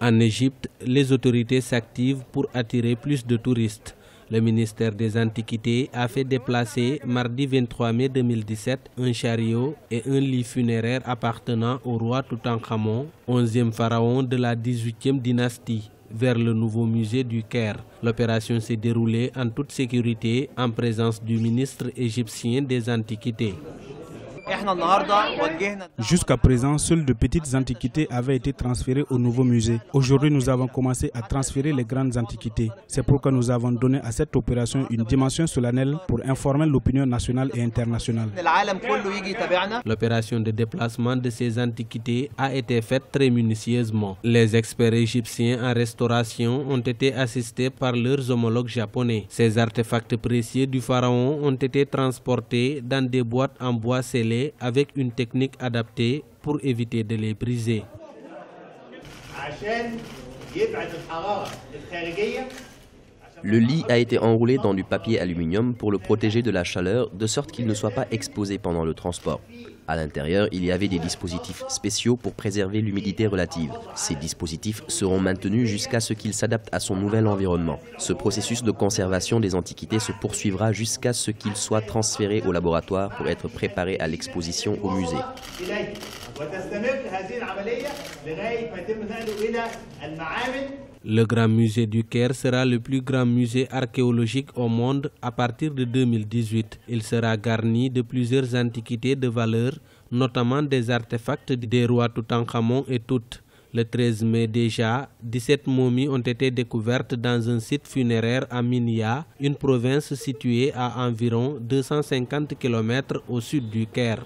En Égypte, les autorités s'activent pour attirer plus de touristes. Le ministère des Antiquités a fait déplacer mardi 23 mai 2017 un chariot et un lit funéraire appartenant au roi Toutankhamon, 11e pharaon de la 18e dynastie, vers le nouveau musée du Caire. L'opération s'est déroulée en toute sécurité en présence du ministre égyptien des Antiquités. Jusqu'à présent, seules de petites antiquités avaient été transférées au nouveau musée. Aujourd'hui, nous avons commencé à transférer les grandes antiquités. C'est pourquoi nous avons donné à cette opération une dimension solennelle pour informer l'opinion nationale et internationale. L'opération de déplacement de ces antiquités a été faite très minutieusement. Les experts égyptiens en restauration ont été assistés par leurs homologues japonais. Ces artefacts précieux du pharaon ont été transportés dans des boîtes en bois scellé avec une technique adaptée pour éviter de les briser. Le lit a été enroulé dans du papier aluminium pour le protéger de la chaleur, de sorte qu'il ne soit pas exposé pendant le transport. À l'intérieur, il y avait des dispositifs spéciaux pour préserver l'humidité relative. Ces dispositifs seront maintenus jusqu'à ce qu'il s'adapte à son nouvel environnement. Ce processus de conservation des antiquités se poursuivra jusqu'à ce qu'il soit transféré au laboratoire pour être préparé à l'exposition au musée. Le Grand Musée du Caire sera le plus grand musée archéologique au monde à partir de 2018. Il sera garni de plusieurs antiquités de valeur, notamment des artefacts des rois Toutankhamon et Tout. Le 13 mai déjà, 17 momies ont été découvertes dans un site funéraire à Minya, une province située à environ 250 km au sud du Caire.